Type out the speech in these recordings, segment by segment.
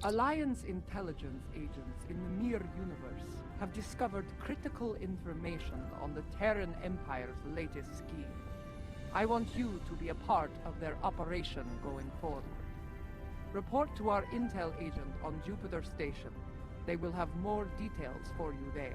Alliance intelligence agents in the Mir universe have discovered critical information on the Terran Empire's latest scheme. I want you to be a part of their operation going forward. Report to our intel agent on Jupiter Station. They will have more details for you there.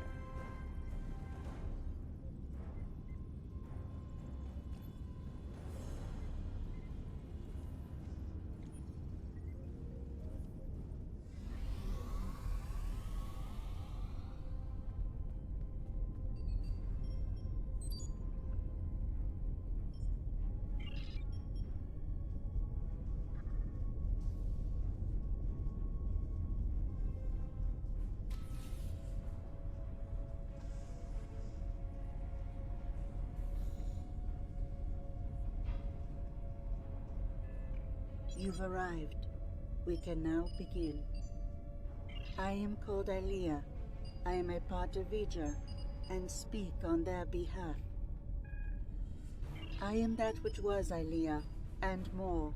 You've arrived. We can now begin. I am called Alia. I am a part of Vija, and speak on their behalf. I am that which was Alia, and more,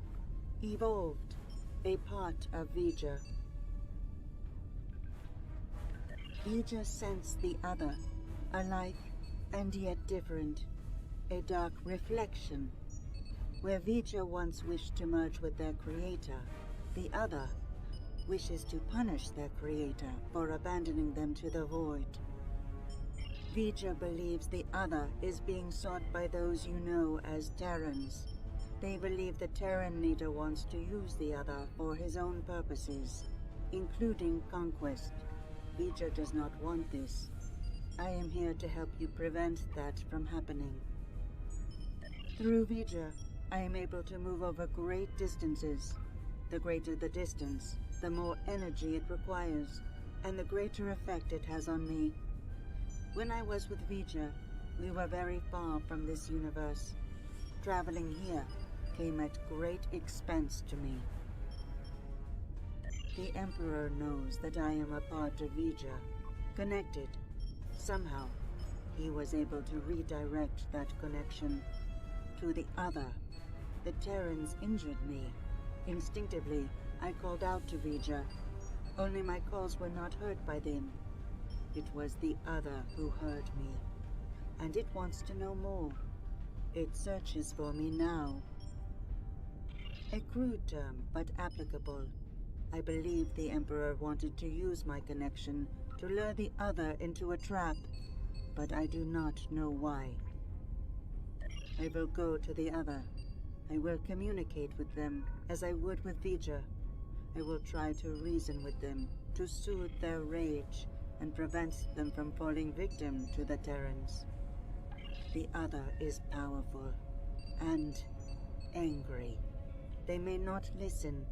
evolved, a part of Vija. Vija sense the other, alike and yet different, a dark reflection. Where Vija once wished to merge with their creator, the other wishes to punish their creator for abandoning them to the void. Vija believes the other is being sought by those you know as Terrans. They believe the Terran leader wants to use the other for his own purposes, including conquest. Vija does not want this. I am here to help you prevent that from happening. Through Vija, I am able to move over great distances. The greater the distance, the more energy it requires, and the greater effect it has on me. When I was with Vija, we were very far from this universe. Traveling here came at great expense to me. The Emperor knows that I am a part of Vija, connected. Somehow, he was able to redirect that connection to the other. The Terrans injured me. Instinctively, I called out to Vija. Only my calls were not heard by them. It was the other who heard me. And it wants to know more. It searches for me now. A crude term, but applicable. I believe the Emperor wanted to use my connection to lure the other into a trap, but I do not know why. I will go to the other. I will communicate with them as I would with Vija. I will try to reason with them, to soothe their rage, and prevent them from falling victim to the Terrans. The other is powerful, and angry. They may not listen.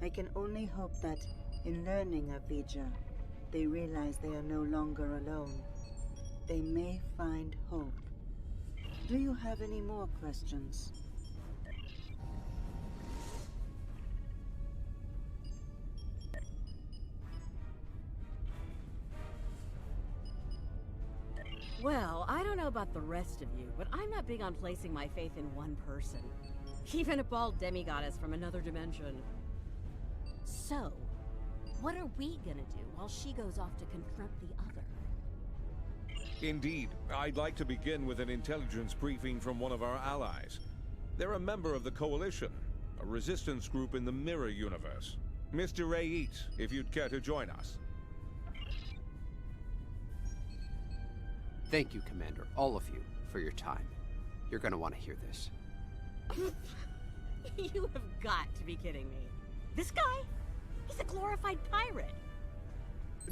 I can only hope that, in learning of Vija, they realize they are no longer alone. They may find hope. Do you have any more questions? Well, I don't know about the rest of you, but I'm not big on placing my faith in one person. Even a bald demigoddess from another dimension. So, what are we gonna do while she goes off to confront the other? Indeed. I'd like to begin with an intelligence briefing from one of our allies. They're a member of the Coalition, a resistance group in the Mirror universe. Mr. Rae'Yeet, if you'd care to join us. Thank you, Commander, all of you, for your time. You're gonna want to hear this. You have got to be kidding me. This guy? He's a glorified pirate.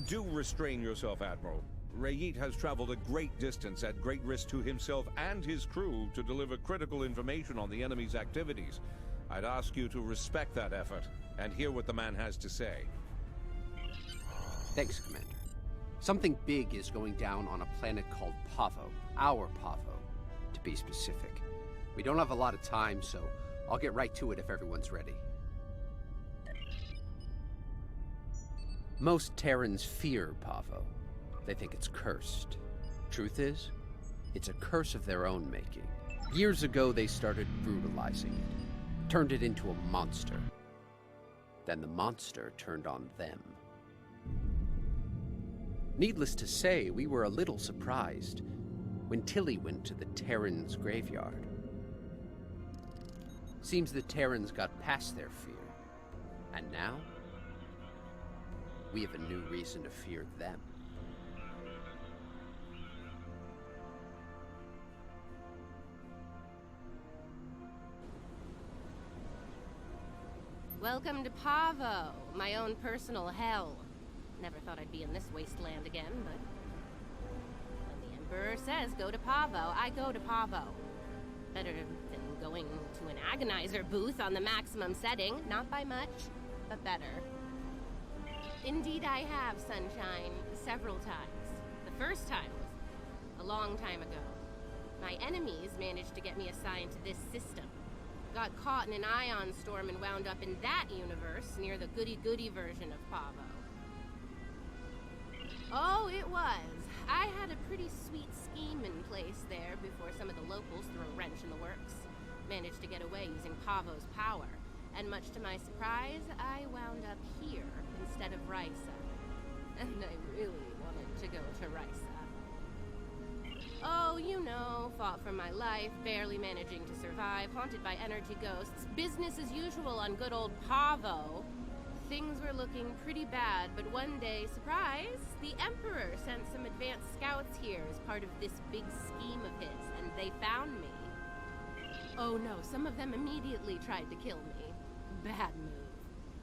Do restrain yourself, Admiral. Rae'Yeet has traveled a great distance at great risk to himself and his crew to deliver critical information on the enemy's activities. I'd ask you to respect that effort and hear what the man has to say. Thanks, Commander. Something big is going down on a planet called Pavo. Our Pavo, to be specific. We don't have a lot of time, so I'll get right to it if everyone's ready. Most Terrans fear Pavo. They think it's cursed. Truth is, it's a curse of their own making. Years ago, they started brutalizing it, turned it into a monster. Then the monster turned on them. Needless to say, we were a little surprised when Tilly went to the Terran's graveyard. Seems the Terrans got past their fear. And now, we have a new reason to fear them. Welcome to Pavo, my own personal hell. Never thought I'd be in this wasteland again, but when the Emperor says go to Pavo, I go to Pavo. Better than going to an agonizer booth on the maximum setting. Not by much, but better. Indeed I have, Sunshine, several times. The first time was a long time ago. My enemies managed to get me assigned to this system. Got caught in an ion storm and wound up in that universe near the goody-goody version of Pavo. Oh, it was. I had a pretty sweet scheme in place there before some of the locals threw a wrench in the works. Managed to get away using Pavo's power. And much to my surprise, I wound up here instead of Risa. And I really wanted to go to Risa. Oh, you know, fought for my life, barely managing to survive, haunted by energy ghosts, business as usual on good old Pavo. Things were looking pretty bad, but one day, surprise, the Emperor sent some advanced scouts here as part of this big scheme of his, and they found me. Oh no, some of them immediately tried to kill me. Bad move.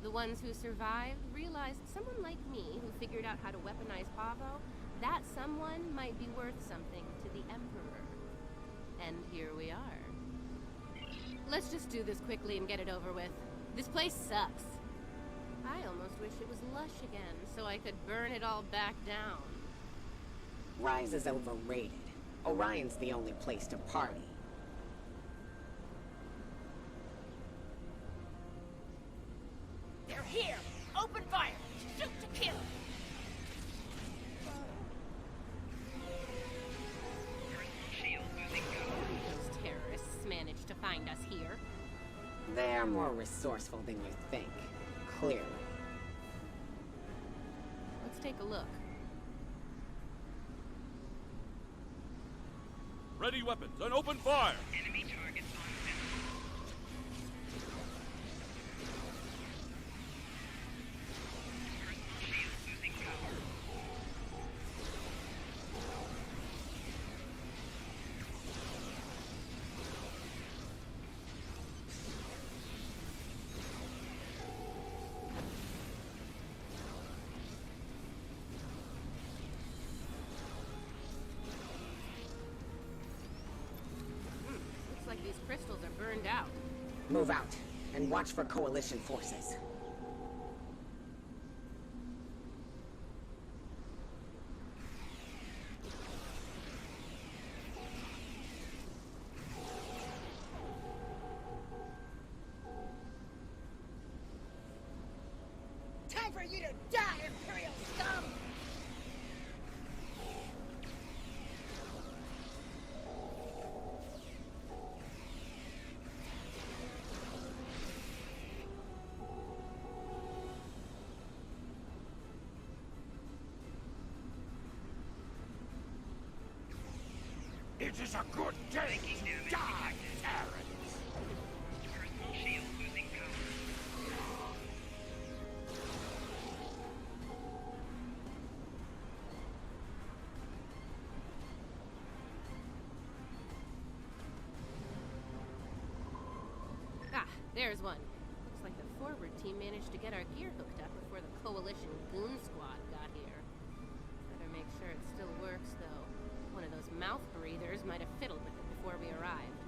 The ones who survived realized someone like me, who figured out how to weaponize Pavo, that someone might be worth something to the Emperor. And here we are. Let's just do this quickly and get it over with. This place sucks. I almost wish it was lush again, so I could burn it all back down. Rise is overrated. Orion's the only place to party. They're here! Open fire! Shoot to kill! Those terrorists managed to find us here. They're more resourceful than you think. Clearly. Let's take a look. Ready weapons and open fire! Enemy targets on personal shield losing power. Looks like these crystals are burned out. Move out, and watch for Coalition forces. Time for you to die, Imperial scum! It is a good day to die, Terrans! Personal shield losing power. Ah, there's one. Looks like the forward team managed to get our gear hooked up before the Coalition goon squad got here. Better make sure it still works, though. One of those mouth breathers might have fiddled with it before we arrived.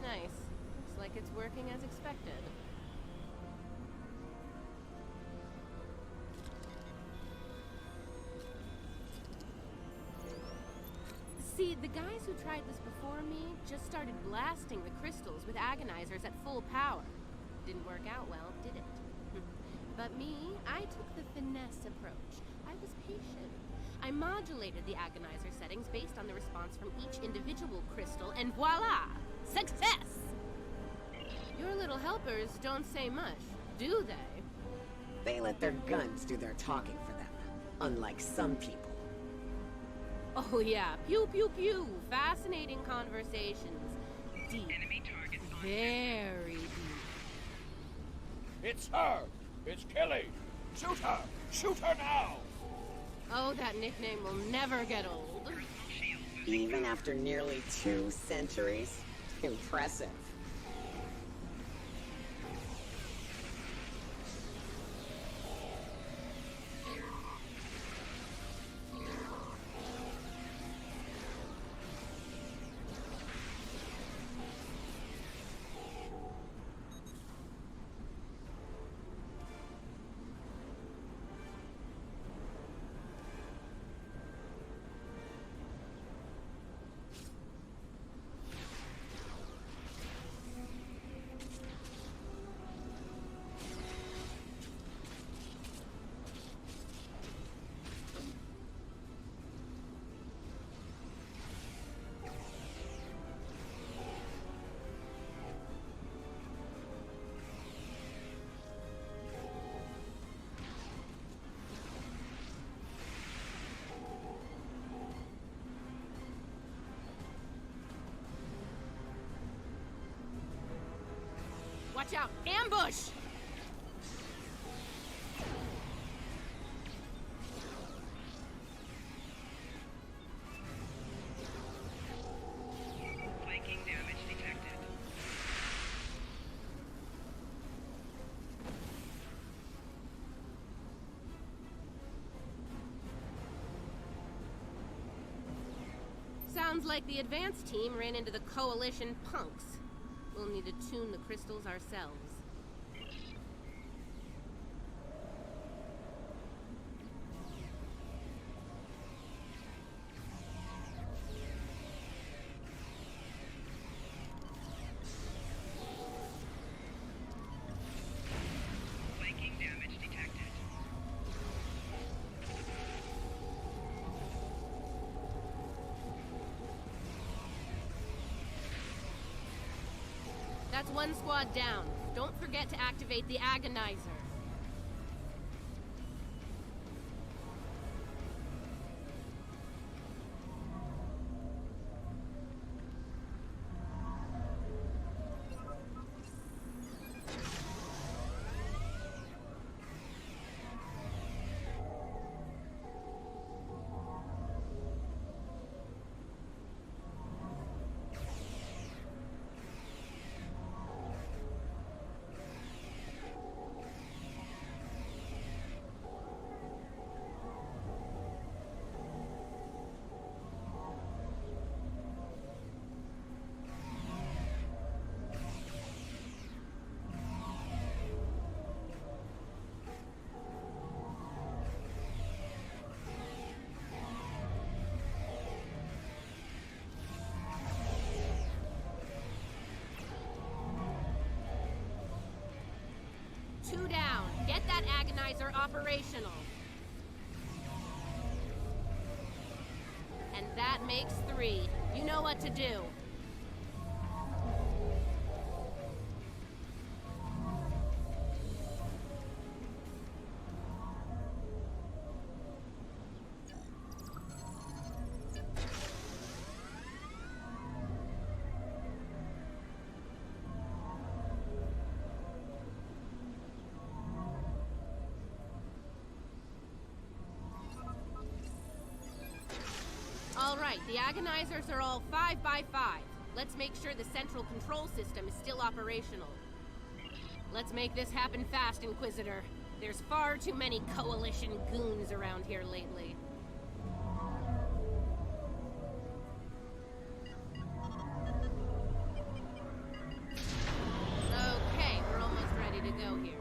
Nice. Looks like it's working as expected. See, the guys who tried this before me just started blasting the crystals with agonizers at full power. Didn't work out well, did it? But me, I took the finesse approach. I was patient. I modulated the agonizer settings based on the response from each individual crystal, and voila! Success! Your little helpers don't say much, do they? They let their guns do their talking for them, unlike some people. Oh yeah, pew pew pew. Fascinating conversations. Deep. Enemy targets on Very deep. It's her! It's Kelly! Shoot her! Shoot her now! Oh, that nickname will never get old. shield. Even after nearly 2 centuries? Impressive. Watch out! Ambush! Flanking damage detected. Sounds like the advanced team ran into the Coalition punks. We'll need to tune the crystals ourselves. Flanking damage detected. That's one squad down. Don't forget to activate the agonizer. Two down. Get that agonizer operational. And that makes 3. You know what to do. All right, the agonizers are all 5 by 5. Let's make sure the central control system is still operational. Let's make this happen fast, Inquisitor. There's far too many Coalition goons around here lately. Okay, we're almost ready to go here.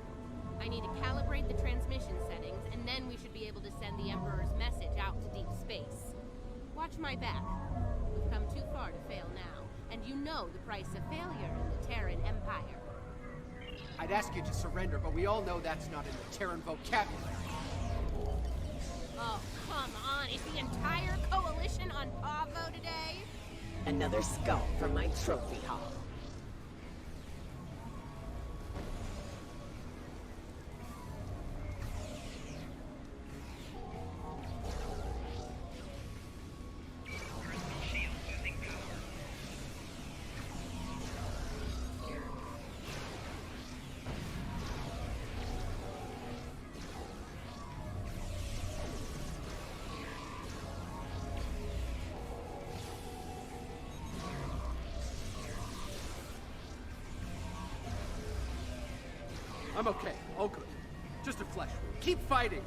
I need to calibrate the transmission settings, and then we should be able to send the Emperor's message out to deep space. Watch my back. We've come too far to fail now, and you know the price of failure in the Terran Empire. I'd ask you to surrender, but we all know that's not in the Terran vocabulary. Oh, come on. Is the entire coalition on Pavo today? Another skull for my trophy haul. Personal shield losing power. I'm okay. All good. Just a flesh wound. Keep fighting!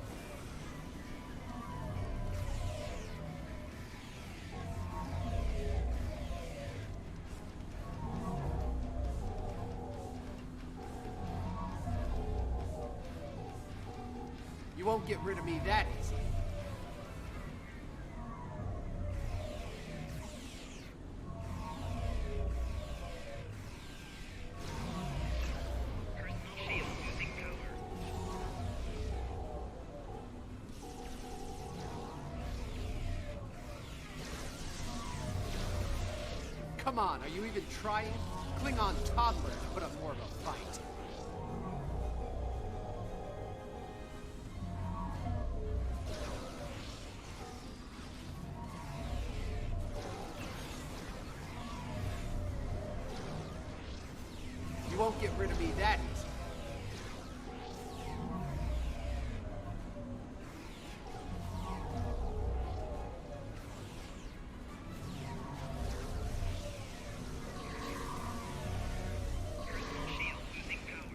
You won't get rid of me that easy. Personal shield losing power. Come on, are you even trying? Klingon toddlers put up more of a fight. You won't get rid of me that easy. Personal shield losing power.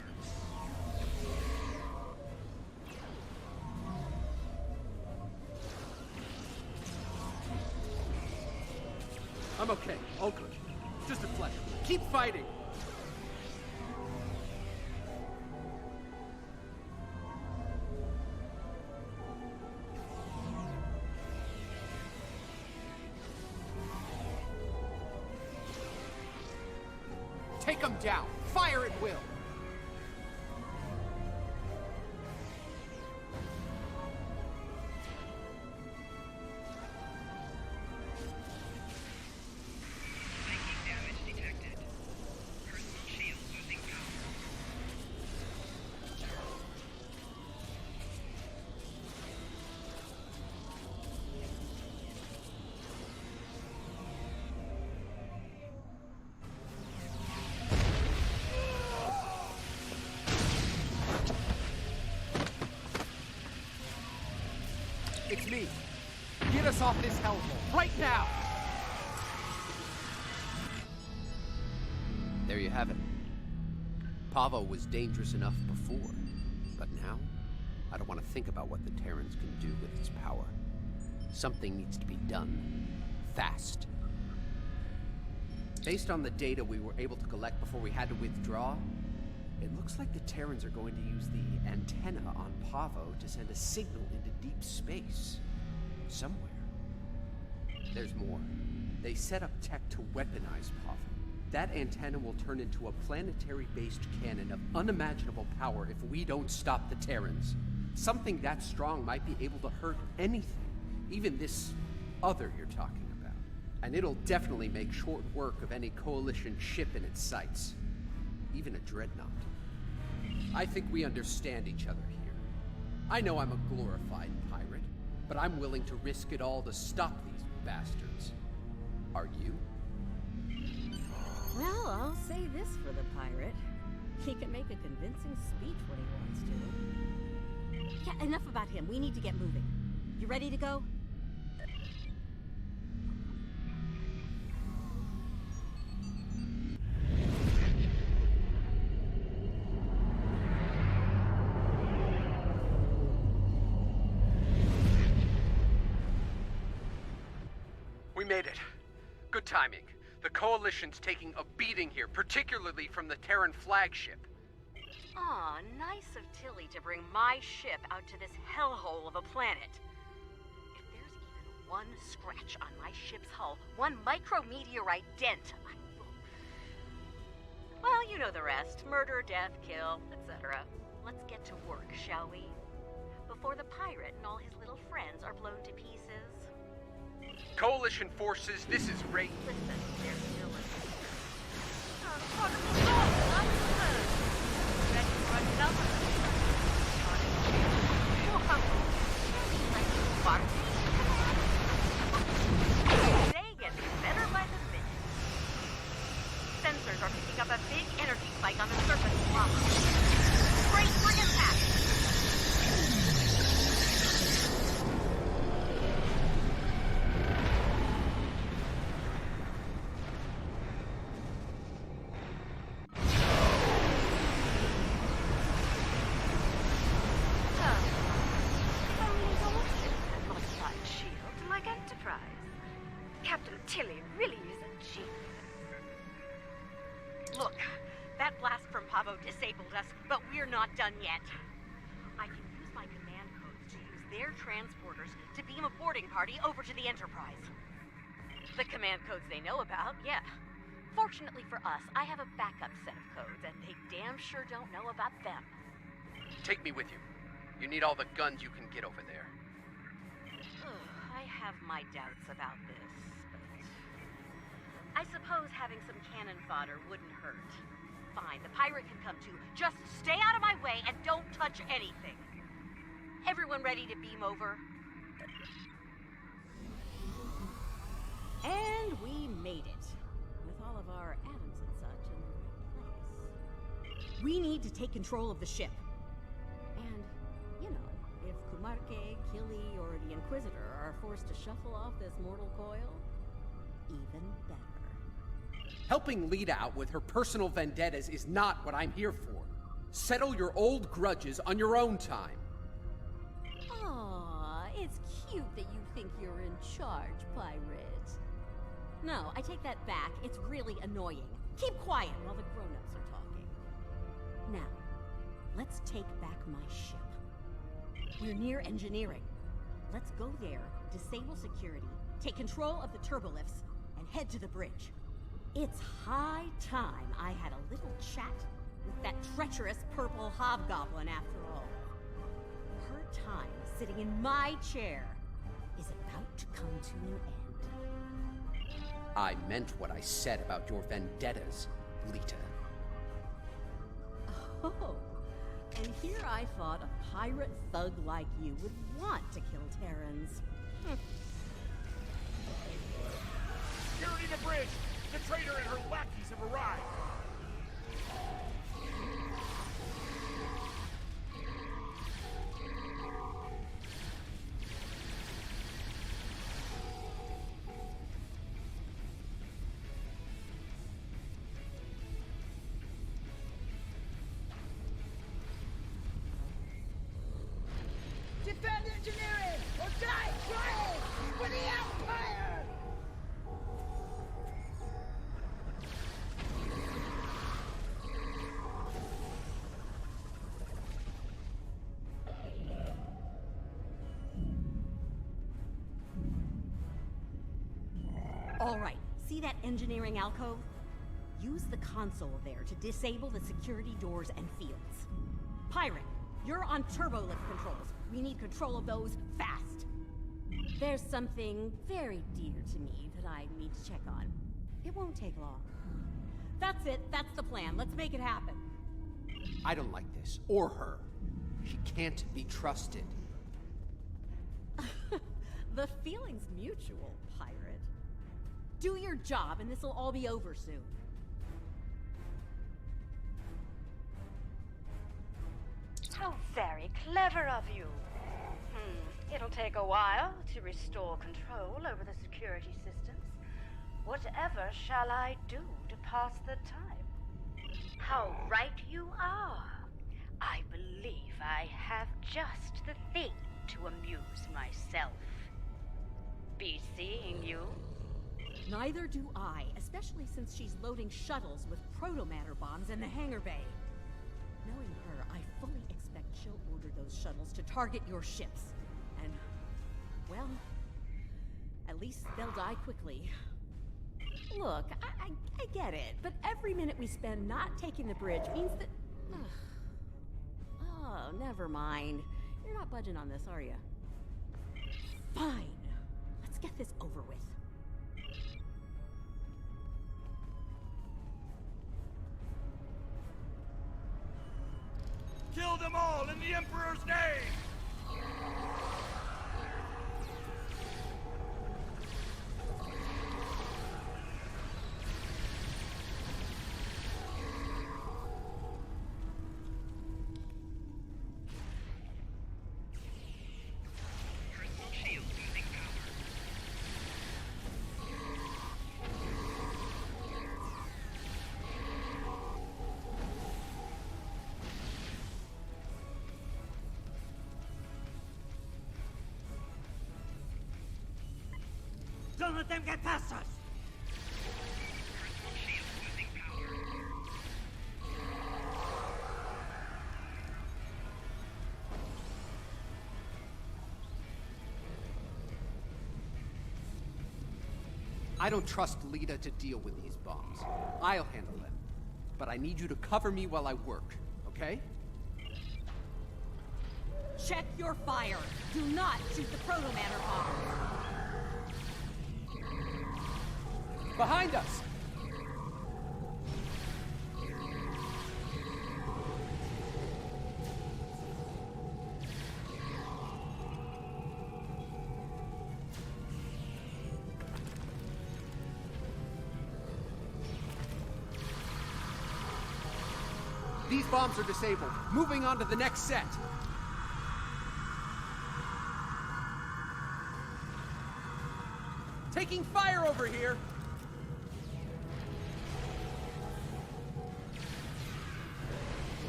I'm okay. All good. Just a flesh wound. Keep fighting! Take them down! Fire at will! Taking damage detected. Personal shield losing power. It's me! Get us off this hellhole, right now! There you have it. Pavo was dangerous enough before, but now, I don't want to think about what the Terrans can do with its power. Something needs to be done. Fast. Based on the data we were able to collect before we had to withdraw, it looks like the Terrans are going to use the antenna on Pavo to send a signal into deep space. Somewhere. There's more. They set up tech to weaponize Pavo. That antenna will turn into a planetary-based cannon of unimaginable power if we don't stop the Terrans. Something that strong might be able to hurt anything, even this other you're talking about. And it'll definitely make short work of any Coalition ship in its sights. Even a dreadnought. I think we understand each other here. I know I'm a glorified pirate, but I'm willing to risk it all to stop these bastards. Are you? Well, I'll say this for the pirate. He can make a convincing speech when he wants to. Yeah, enough about him. We need to get moving. You ready to go? We made it. Good timing. The Coalition's taking a beating here, particularly from the Terran flagship. Aw, nice of Tilly to bring my ship out to this hellhole of a planet. If there's even one scratch on my ship's hull, one micrometeorite dent, I will... Well, you know the rest. Murder, death, kill, etc. Let's get to work, shall we? before the pirate and all his little friends are blown to pieces. Coalition forces, this is Rae'Yeet. Listen, there's still a... They get better by the minute. Sensors are picking up a big energy spike on the surface of Pavo. Brace for impact! Look, that blast from Pavo disabled us, but we're not done yet. I can use my command codes to use their transporters to beam a boarding party over to the Enterprise. The command codes they know about, yeah. Fortunately for us, I have a backup set of codes, and they damn sure don't know about them. Take me with you. You need all the guns you can get over there. I have my doubts about this, but... I suppose having some cannon fodder wouldn't hurt. Fine, the pirate can come too. Just stay out of my way and don't touch anything. Everyone ready to beam over? And we made it. With all of our atoms and such in the right place. We need to take control of the ship. And, you know, if Kumarke, Kili, or the Inquisitor are forced to shuffle off this mortal coil, even better. Helping Lita out with her personal vendettas is not what I'm here for. Settle your old grudges on your own time. Aw, it's cute that you think you're in charge, pirate. No, I take that back. It's really annoying. Keep quiet while the grown-ups are talking. Now, let's take back my ship. We're near engineering. Let's go there, disable security, take control of the turbolifts, and head to the bridge. It's high time I had a little chat with that treacherous purple hobgoblin after all. Her time sitting in my chair is about to come to an end. I meant what I said about your vendettas, Lita. Oh, and here I thought a pirate thug like you would want to kill Terrans. Security to bridge! The traitor and her lackeys have arrived! Defend engineering or die trying for the Empire! All right, see that engineering alcove? Use the console there to disable the security doors and fields. Pirate, you're on turbolift controls. We need control of those fast. There's something very dear to me that I need to check on. It won't take long. That's it, that's the plan. Let's make it happen. I don't like this, or her. She can't be trusted. The feeling's mutual, pirate. Do your job and this'll all be over soon. How very clever of you. It'll take a while to restore control over the security systems. Whatever shall I do to pass the time? How right you are. I believe I have just the thing to amuse myself. Be seeing you. Neither do I, especially since she's loading shuttles with proto-matter bombs in the hangar bay. Knowing her, I fully expect she'll order those shuttles to target your ships. And, well, at least they'll die quickly. Look, I get it, but every minute we spend not taking the bridge means that... Oh, never mind. You're not budging on this, are you? Fine. Let's get this over with. Kill them all in the Emperor's name! Personal shield losing power. Don't let them get past us! Personal shield losing power. I don't trust Lita to deal with these bombs. I'll handle them. But I need you to cover me while I work, okay? Check your fire. Do not shoot the Proto-Manor bomb. Behind us! These bombs are disabled. Moving on to the next set. Taking fire over here!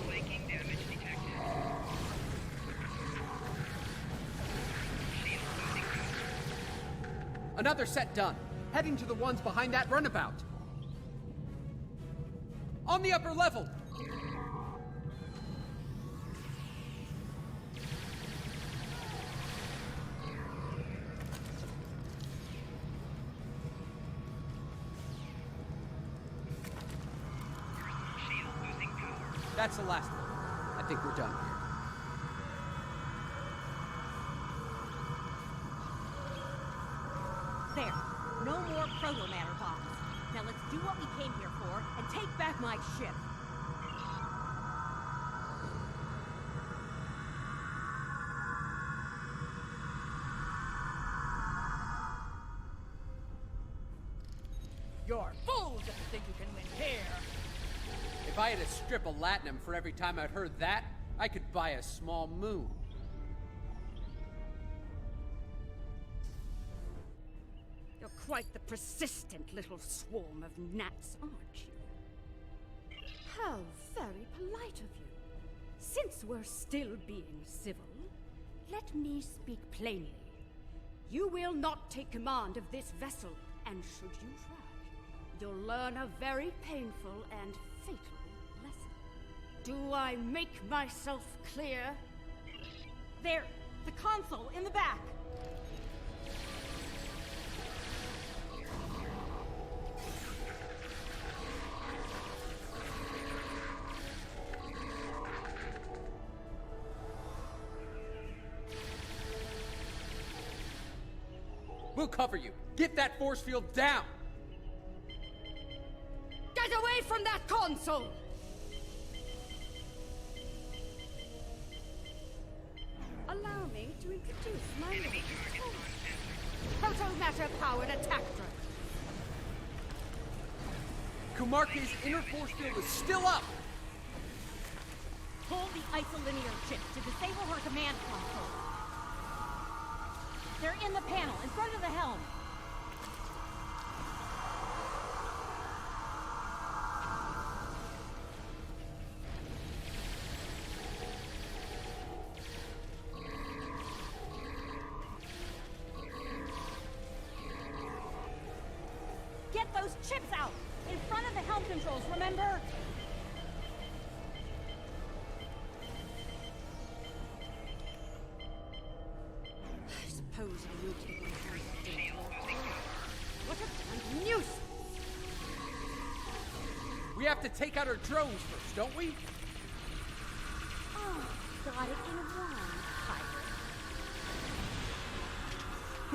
Flanking damage detected. Shield losing power. Another set done. Heading to the ones behind that runabout. On the upper level! Shield losing power. That's the last one. I think we're done here. There. No more Proto-Manor bombs. Now let's do what we came here for and take back my ship. You're fools if you think you can win here! If I had a strip of latinum for every time I'd heard that, I could buy a small moon. You're quite the persistent little swarm of gnats, aren't you? How very polite of you. Since we're still being civil, let me speak plainly. You will not take command of this vessel, and should you try, you'll learn a very painful and fatal lesson. Do I make myself clear? There, the console in the back. We'll cover you. Get that force field down! Get away from that console! Allow me to introduce my Enemy target on center. Proto-Matter-powered attack drone. Kumarke's inner force field is still up! Pull the isolinear chip to disable her command console. They're in the panel, in front of the helm. Get those chips out! In front of the helm controls, remember? I suppose I need to get my hands dirty. What a nuisance! We have to take out our drones first, don't we? Oh, got it in one, pirate.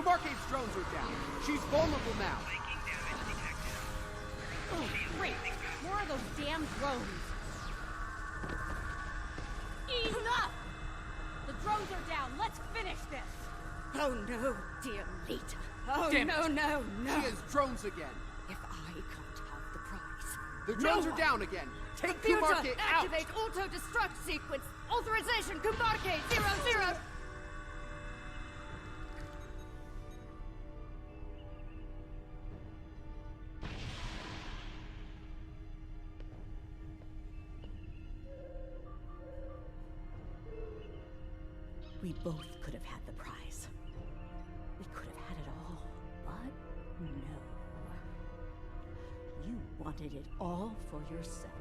Kubarke's drones are down. She's vulnerable now. Taking damage detected. Oh, great! More of those damn drones! Enough! The drones are down. Let's finish this! Oh no, dear Lita. Oh Damn no, it. no, no. She has drones again. If I can't have the prize. The drones are down again. Take Computer, Kubarke out. activate auto-destruct sequence. Authorization, Kubarke 00. We both could have had the prize. We could have had it all, but no. You wanted it all for yourself.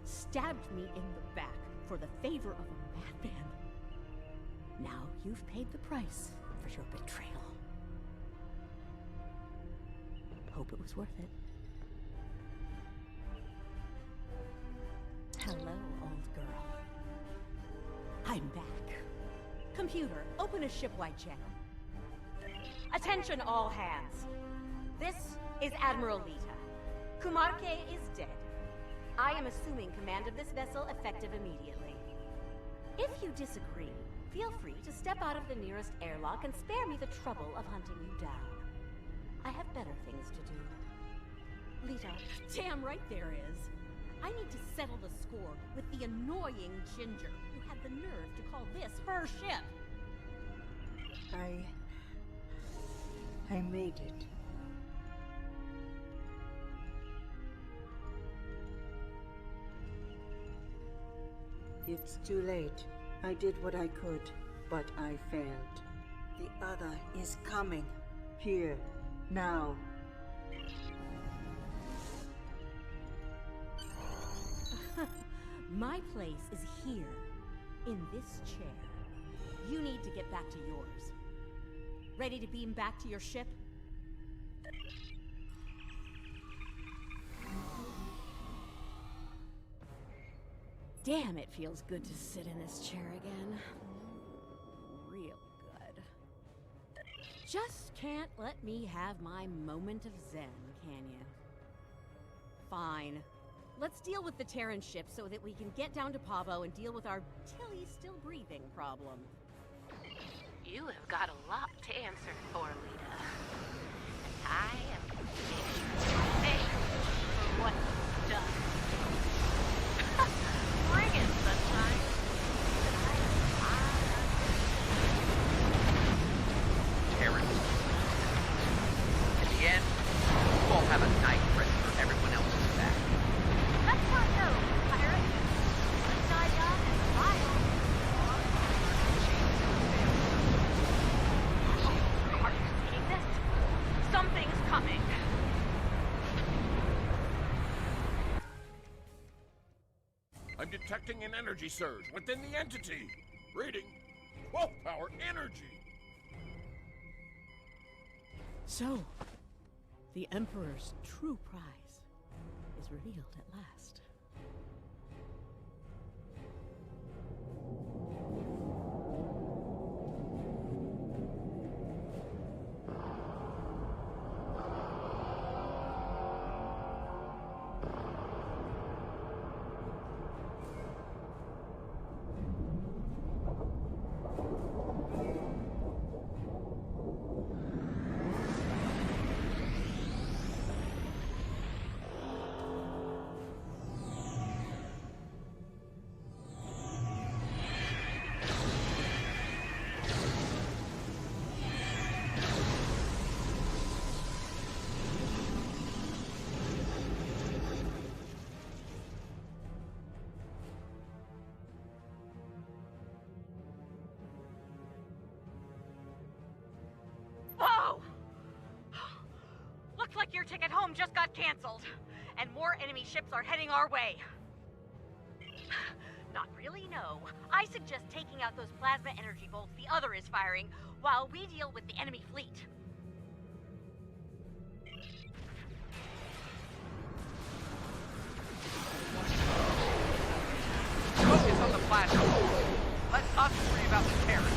Stabbed me in the back for the favor of a madman. Now you've paid the price for your betrayal. Hope it was worth it. Hello, old girl. I'm back. Computer, open a shipwide channel. Attention all hands. This is Admiral Lita. Kumarke is dead. I am assuming command of this vessel effective immediately. If you disagree, feel free to step out of the nearest airlock and spare me the trouble of hunting you down. I have better things to do. Lita, damn right there is. I need to settle the score with the annoying Ginger who had the nerve to call this her ship. I made it. It's too late. I did what I could, but I failed. The other is coming. Here, now. My place is here, in this chair. You need to get back to yours. Ready to beam back to your ship? Damn, it feels good to sit in this chair again. Real good. Just can't let me have my moment of zen, can you? Fine. Let's deal with the Terran ship so that we can get down to Pavo and deal with our Tilly's still breathing problem. You have got a lot to answer for, Lita. And I am going to make sure you pay for what you've done. Bring it, sunshine. Terrans. In the end, you all have a knife ready for everyone else's back. That's not no, pirate. Let's die young and wild. Are you seeing this? Something's coming. I'm detecting an energy surge within the entity. Reading 12 power energy. So, the Emperor's true prize is revealed at last. Looks like your ticket home just got canceled, and more enemy ships are heading our way. Not really, no. I suggest taking out those plasma energy bolts the other is firing, while we deal with the enemy fleet. Focus on the plasma. Let us worry about the Terrans.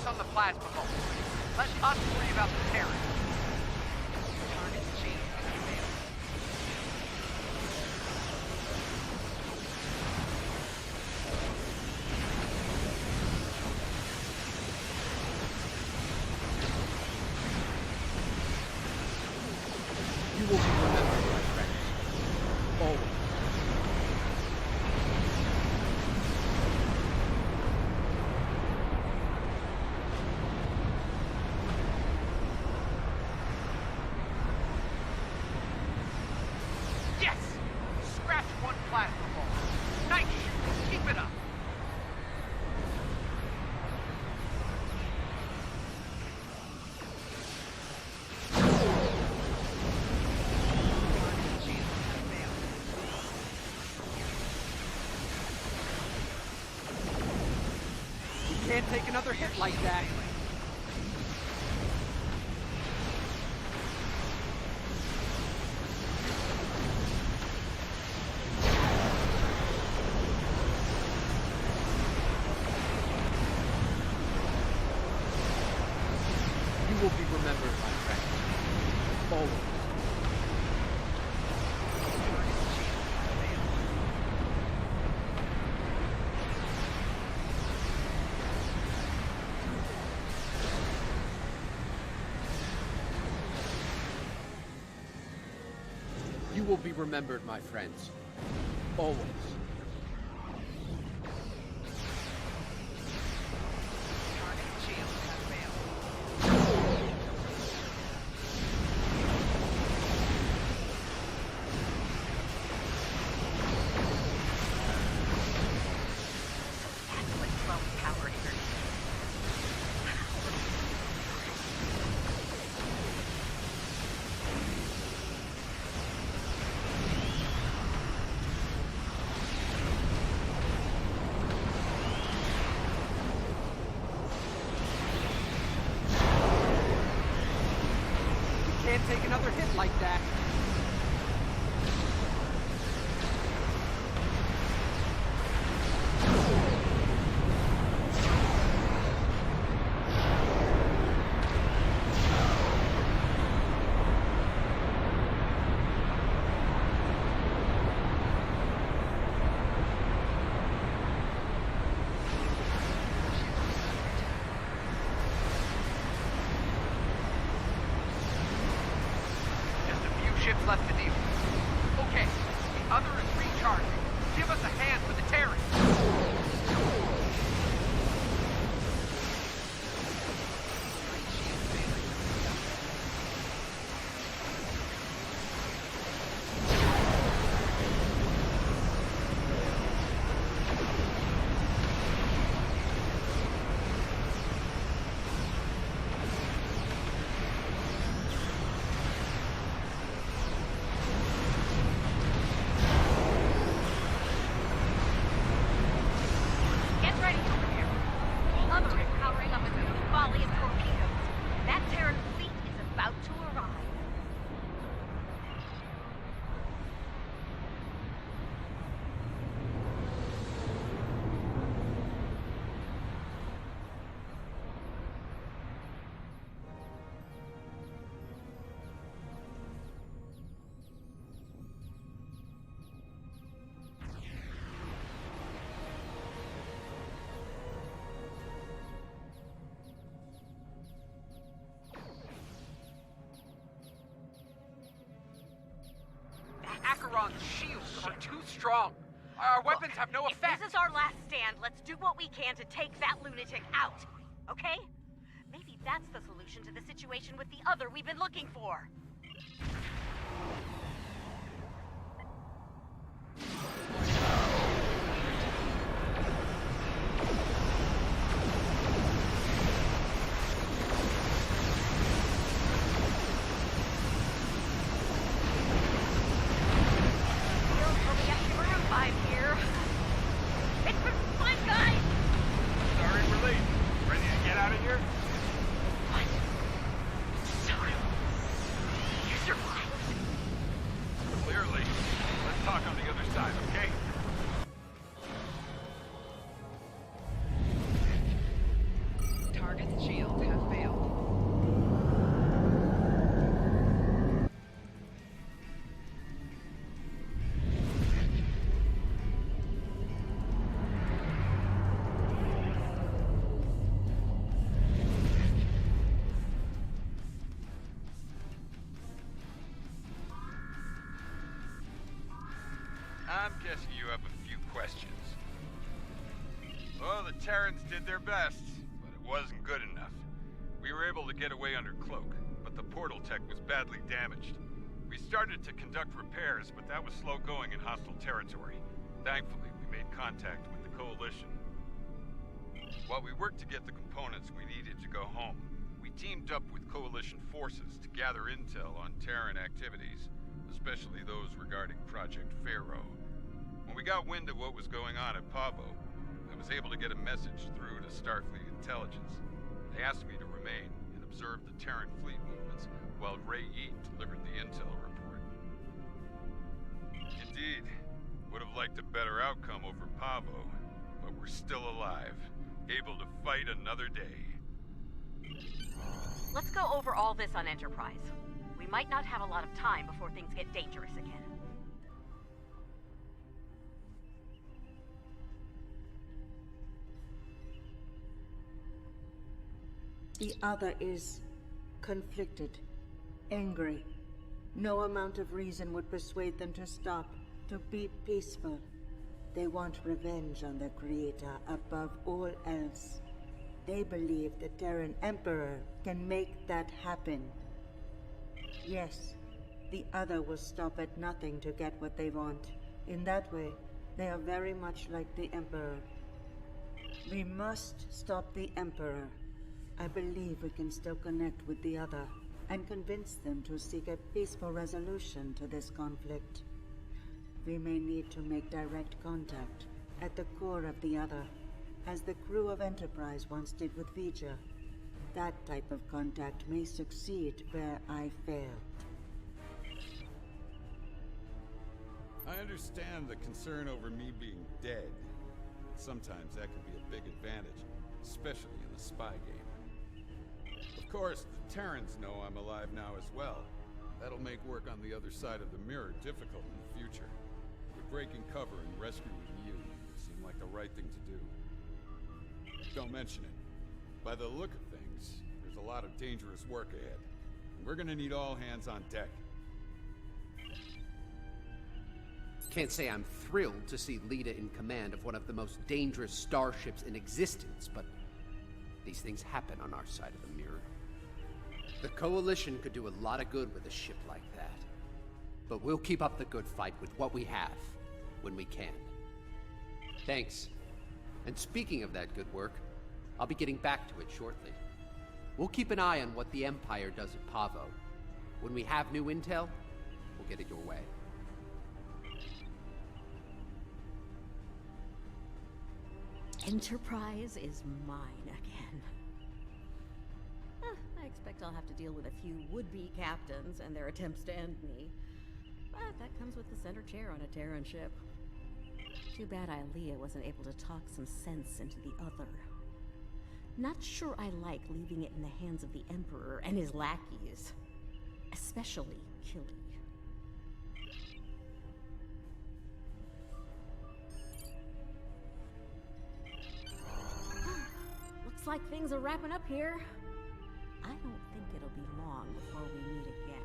focus on the plasma vault. Let us worry about the Terran. Target shield unavailable. You will be remembered, my friends. Always. Yes! Scratch one plasma ball. Nice! Keep it up! Can't take another hit like that. You will be remembered, my friend. Always. You will be remembered, my friends. Always. Can't take another hit like that. Ships left to deal with. Okay, the other is recharging. Give us a hand with the Terran. Acheron's shields are too strong. Our weapons have no effect. If this is our last stand, let's do what we can to take that lunatic out, okay? Maybe that's the solution to the situation with the other we've been looking for. I'm guessing you have a few questions. Well, the Terrans did their best, but it wasn't good enough. We were able to get away under cloak, but the portal tech was badly damaged. We started to conduct repairs, but that was slow going in hostile territory. Thankfully, we made contact with the Coalition. While we worked to get the components we needed to go home, we teamed up with Coalition forces to gather intel on Terran activities, especially those regarding Project Pharaoh. When we got wind of what was going on at Pavo, I was able to get a message through to Starfleet intelligence. They asked me to remain and observe the Terran fleet movements while Rae'Yeet delivered the intel report. Indeed, would have liked a better outcome over Pavo, but we're still alive, able to fight another day. Let's go over all this on Enterprise. We might not have a lot of time before things get dangerous again. The other is conflicted, angry. No amount of reason would persuade them to stop, to be peaceful. They want revenge on their creator above all else. They believe the Terran Emperor can make that happen. Yes, the other will stop at nothing to get what they want. In that way, they are very much like the Emperor. We must stop the Emperor. I believe we can still connect with the other and convince them to seek a peaceful resolution to this conflict. We may need to make direct contact at the core of the other, as the crew of Enterprise once did with Vija. That type of contact may succeed where I failed. I understand the concern over me being dead. Sometimes that can be a big advantage, especially in a spy game. Of course, the Terrans know I'm alive now as well. That'll make work on the other side of the mirror difficult in the future. But breaking cover and rescuing you seem like the right thing to do. Don't mention it. By the look of things, there's a lot of dangerous work ahead. And we're gonna need all hands on deck. Can't say I'm thrilled to see Lita in command of one of the most dangerous starships in existence, but these things happen on our side of the mirror. The Coalition could do a lot of good with a ship like that. But we'll keep up the good fight with what we have, when we can. Thanks. And speaking of that good work, I'll be getting back to it shortly. We'll keep an eye on what the Empire does at Pavo. When we have new intel, we'll get it your way. Enterprise is mine again. I expect I'll have to deal with a few would-be captains and their attempts to end me. But that comes with the center chair on a Terran ship. Too bad Ilea wasn't able to talk some sense into the other. Not sure I like leaving it in the hands of the Emperor and his lackeys. Especially Killy. Looks like things are wrapping up here. I don't think it'll be long before we meet again.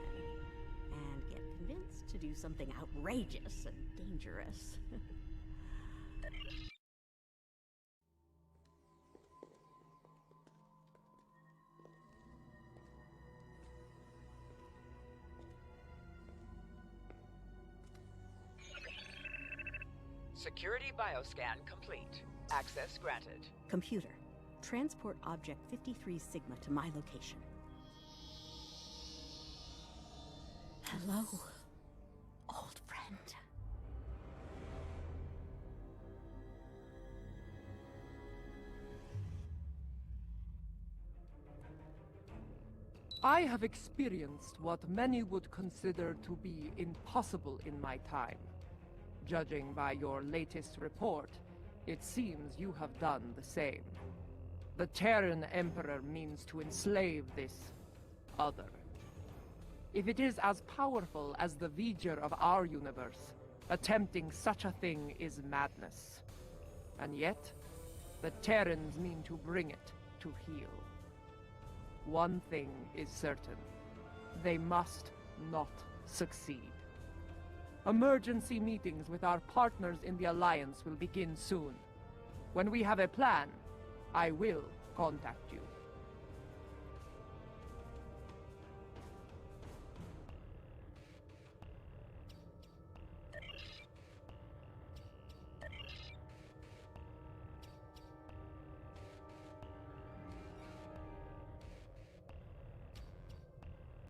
And get convinced to do something outrageous and dangerous. Security bioscan complete. Access granted. Computer, transport object 53 Sigma to my location. Hello, old friend. I have experienced what many would consider to be impossible in my time. Judging by your latest report, it seems you have done the same. The Terran Emperor means to enslave this other. If it is as powerful as the V'ger of our universe, attempting such a thing is madness. And yet, the Terrans mean to bring it to heel. One thing is certain. They must not succeed. Emergency meetings with our partners in the Alliance will begin soon. When we have a plan, I will contact you.